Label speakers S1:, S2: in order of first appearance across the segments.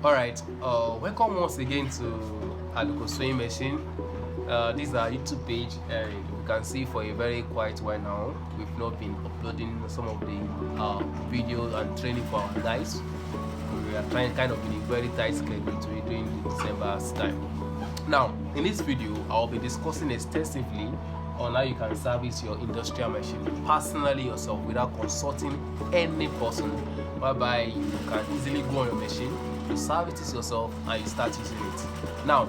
S1: Alright, welcome once again to Aluko Sewing Machine. This is our YouTube page, and you can see for a very quiet while now we've not been uploading some of the videos and training for our guys. We are trying kind of in a very tight schedule to be doing the December's time. Now, in this video, I'll be discussing extensively on how you can service your industrial machine personally yourself without consulting any person, whereby you can easily go on your machine, you service it yourself, and you start using it. Now,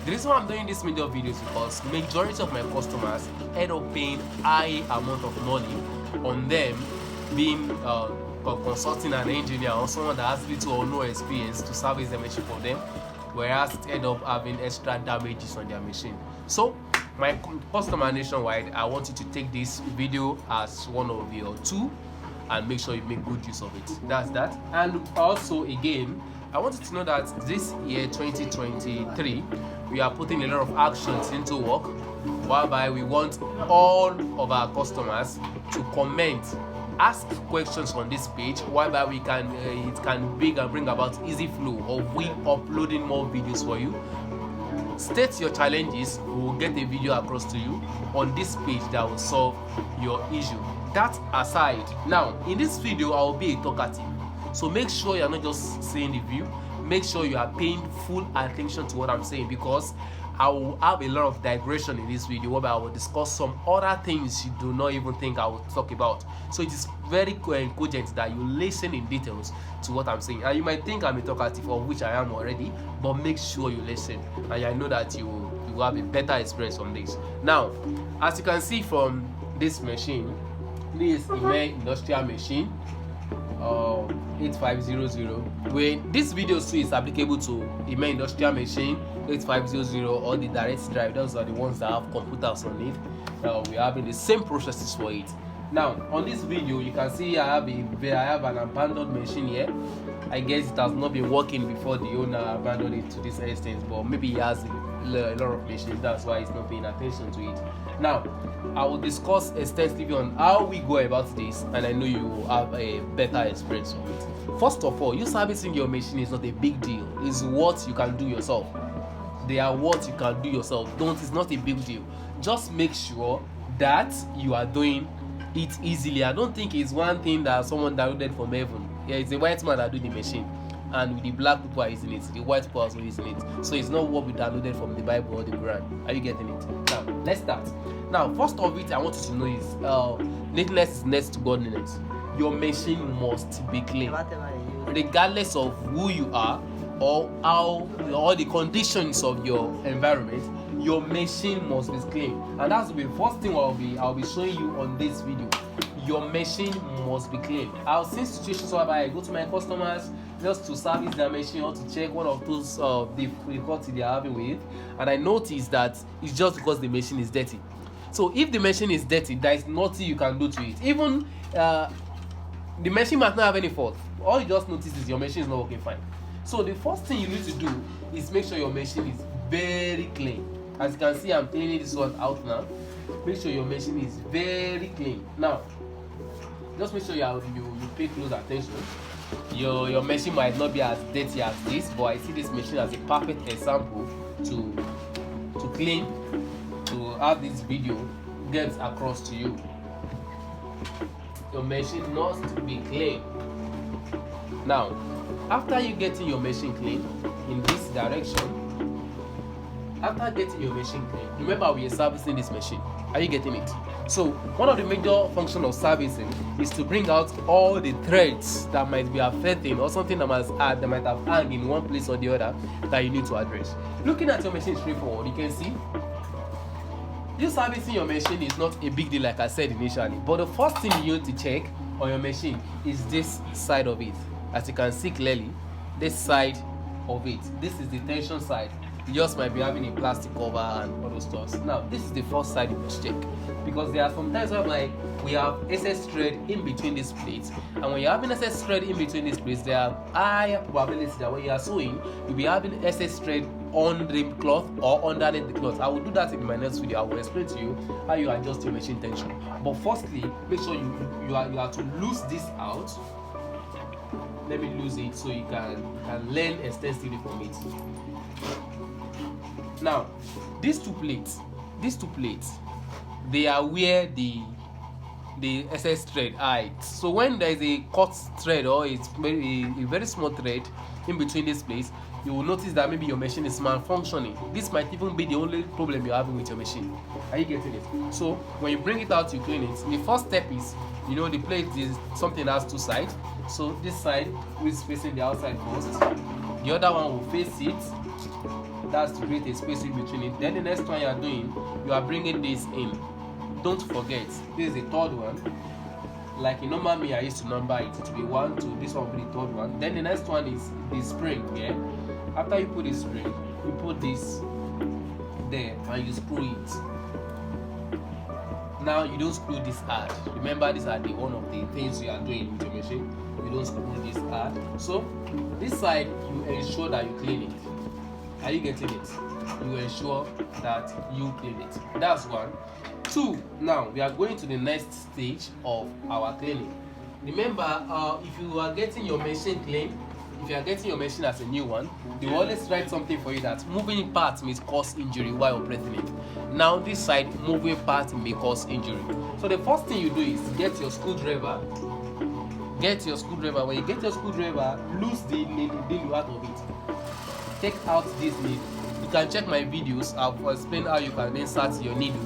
S1: the reason why I'm doing this video is because majority of my customers end up paying high amount of money on them being consulting an engineer or someone that has little or no experience to service the machine for them, whereas it end up having extra damages on their machine. So my customer nationwide, I want you to take this video as one of your two and make sure you make good use of it. That's that. And also again, I want you to know that this year 2023 we are putting a lot of actions into work, whereby we want all of our customers to comment, ask questions on this page, whereby we can it can bring about easy flow of we uploading more videos for you. State your challenges, we will get a video across to you on this page that will solve your issue. That aside, now in this video I will be a talkative, so make sure you are not just saying the view, make sure you are paying full attention to what I'm saying, because I will have a lot of digression in this video whereby I will discuss some other things you do not even think I will talk about. So it is very cogent that you listen in details to what I'm saying. And you might think I'm a talkative, of which I am already, but make sure you listen, and I know that you will have a better experience from this. Now, as you can see from this machine, this is a industrial machine 8500. When this video too is applicable to a industrial machine 8500 or the direct drive, those are the ones that have computers on it. We're having the same processes for it. Now on this video you can see I have an abandoned machine here. I guess it has not been working before the owner abandoned it to this extent, but maybe he has a lot of machines, that's why he's not paying attention to it. Now I will discuss extensively on how we go about this, and I know you will have a better experience of it. First of all, you servicing your machine is not a big deal. It's what you can do yourself. They are what you can do yourself. It's not a big deal. Just make sure that you are doing it easily. I don't think it's one thing that someone downloaded from heaven. Yeah, it's a white man that do the machine, and the black people are using it, the white people are also using it. So it's not what we downloaded from the Bible or the Quran. Are you getting it? Now let's start. Now first of it I want you to know is neatness is next to godliness. Your machine must be clean, regardless of who you are or how or the conditions of your environment. Your machine must be clean, and that's the first thing I'll be showing you on this video. Your machine must be clean. I've seen situations whereby I go to my customers just to service their machine or to check one of those difficulty they are having with, and I notice that it's just because the machine is dirty. So if the machine is dirty, there is nothing you can do to it. Even the machine might not have any fault. All you just notice is your machine is not working fine. So the first thing you need to do is make sure your machine is very clean. As you can see, I'm cleaning this one out now. Make sure your machine is very clean. Now just make sure you pay close attention. Your machine might not be as dirty as this, but I see this machine as a perfect example to clean, to have this video get across to you. Your machine must be clean. Now after you getting your machine clean in this direction, after getting your machine clean, remember we are servicing this machine. Are you getting it? So one of the major functions of servicing is to bring out all the threads that might be affecting, or something that might have hung in one place or the other that you need to address. Looking at your machine straightforward, you can see you servicing your machine is not a big deal, like I said initially. But the first thing you need to check on your machine is this side of it. As you can see clearly, this side of it, this is the tension side. You just might be having a plastic cover and all those stuff. Now this is the first side you must check, because there are some times where we have excess thread in between these plates, and when you're having excess thread in between these plates, there are higher probabilities that when you are sewing you'll be having excess thread on the cloth or underneath the cloth. I will do that in my next video. I will explain to you how you adjust your machine tension. But firstly, make sure you are to loose this out. let me lose it so you can learn extensively from it. Now, these two plates, they are where the excess thread hides. So when there is a cut thread or a very small thread in between this place, you will notice that maybe your machine is malfunctioning. This might even be the only problem you're having with your machine. Are you getting it? So when you bring it out, you clean it. The first step is, you know, the plate is something that has two sides. So this side is facing the outside first. The other one will face it. That's to create a space in between it. Then the next one you are doing, you are bringing this in. Don't forget, this is the third one. Like in normal me, I used to number it to be 1, 2. This one will be the third one. Then the next one is the spring. Yeah. After you put the spring, you put this there and you screw it. Now you don't screw this hard. Remember, these are one of the things you are doing with your machine. You don't screw this hard. So this side, you ensure that you clean it. Are you getting it? You ensure that you clean it. That's 1. 2. Now we are going to the next stage of our cleaning. Remember, if you are getting your machine clean, if you are getting your machine as a new one, they will always write something for you that moving parts may cause injury while operating it. Now this side, moving parts may cause injury. So the first thing you do is get your screwdriver. When you get your screwdriver, loose the needle out of it. Take out this needle. You can check my videos. I've explained how you can insert your needle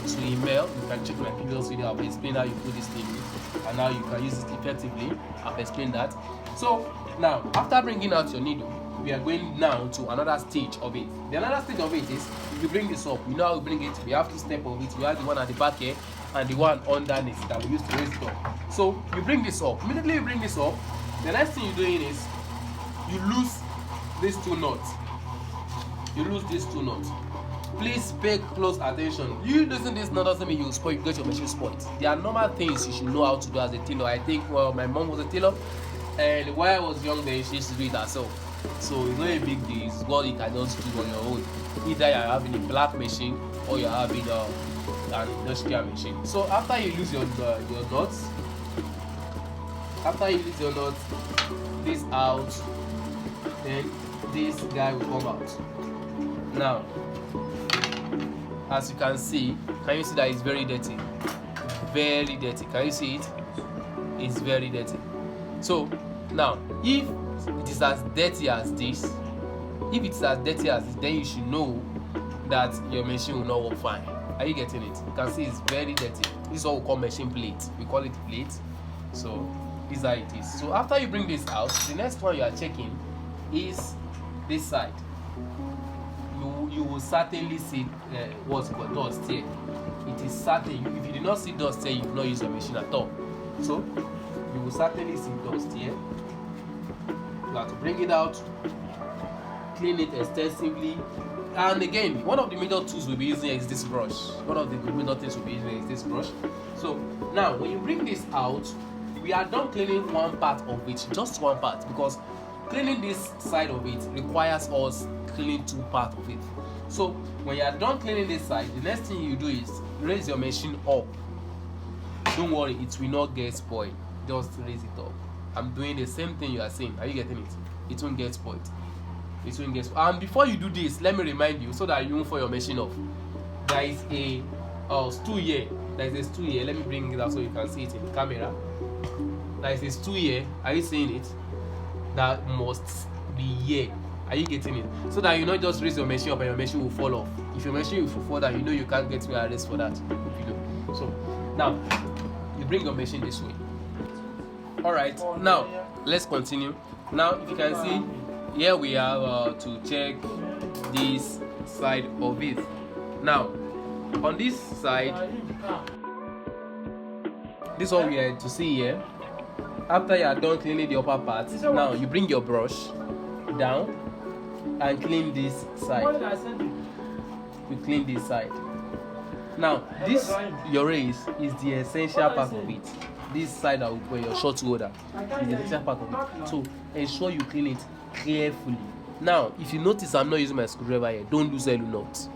S1: to email. You can check my previous video. I've explained how you put this needle and how you can use it effectively. I've explained that. So now, after bringing out your needle, we are going now to another stage of it. The another stage of it is, if you bring this up, you know how we bring it. We have 2 steps of it. We have the one at the back here and the one underneath that we use to raise it up. So you bring this up. Immediately you bring this up, the next thing you're doing is you lose these 2 nuts. Please pay close attention. You losing this nut doesn't mean you get your machine spoiled. There are normal things you should know how to do as a tailor. I think, well, my mom was a tailor, and while I was young, then she used to do it herself. So it's not a big deal. It's what you can just do on your own. Either you're having a black machine or you're having an industrial machine. So after you lose your nuts, this out, then this guy will come out. Now, as you can see that it's very dirty? Very dirty. Can you see it? It's very dirty. So now, if it is as dirty as this, then you should know that your machine will not work fine. Are you getting it? You can see it's very dirty. This is what we call machine plate. We call it plate. So this is how it is. So after you bring this out, the next one you are checking is this side. You will certainly see what's called dust here. It is certain. If you do not see dust here, you will not use your machine at all. So you will certainly see dust here. You have to bring it out, clean it extensively, and again, one of the major tools we'll be using is this brush. One of the major things we'll be using is this brush. So now, when you bring this out, we are done cleaning one part of it, just one part, because cleaning this side of it requires us cleaning 2 parts of it. So when you are done cleaning this side, the next thing you do is raise your machine up. Don't worry, it will not get spoiled. Just raise it up. I'm doing the same thing you are saying. Are you getting it? It won't get spoiled. It won't get spoiled. And before you do this, let me remind you so that you won't fall your machine off. There is a stool here. There is a stool here. Let me bring it out so you can see it in the camera. There is a stool here. Are you seeing it? That must be here. Are you getting it? So that you not just raise your machine up and your machine will fall off. If your machine will fall down, you know you can't get your arrest for that. If you do. So now you bring your machine this way. Alright, now let's continue. Now if you can see, here we have to check this side of it. Now on this side, this is what we are to see here. After you are done cleaning the upper part, now you bring your brush down and clean this side. You clean this side. Now this your raise is the essential part of it. This side that will put your short holder is the essential part of it. So ensure you clean it carefully. Now if you notice I'm not using my screwdriver here, don't lose any nuts.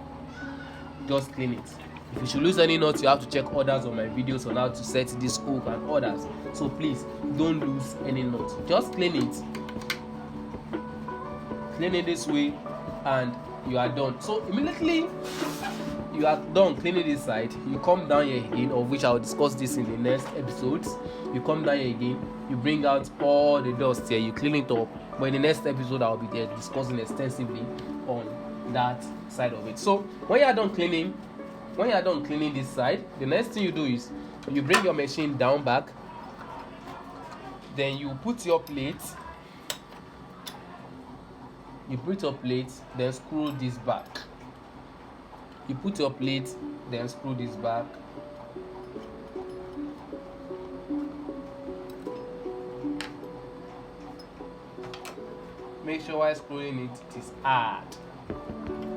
S1: Just clean it. If you should lose any nut, you have to check others of my videos on how to set this hook and others. So please don't lose any nut. Just clean it this way, and you are done. So immediately you are done cleaning this side, you come down here again, of which I will discuss this in the next episodes. You come down here again, you bring out all the dust here, you clean it up. But in the next episode I will be there discussing extensively on that side of it. So when you are done cleaning this side, the next thing you do is you bring your machine down back, then you put your plate, then screw this back. You put your plate, then screw this back. Make sure while screwing it is hard.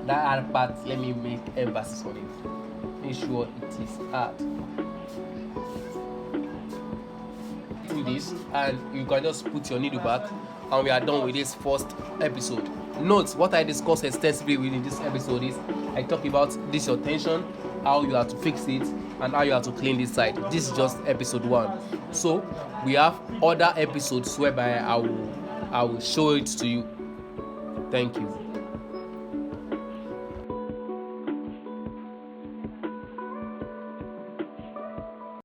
S1: That hard part, let me make emphasis on it. Make sure it is hard. Do this, and you can just put your needle back, and we are done with this first episode. Note what I discussed extensively within this episode is I talk about this your tension, how you have to fix it, and how you have to clean this side. This is just episode 1. So we have other episodes whereby I will show it to you. Thank you.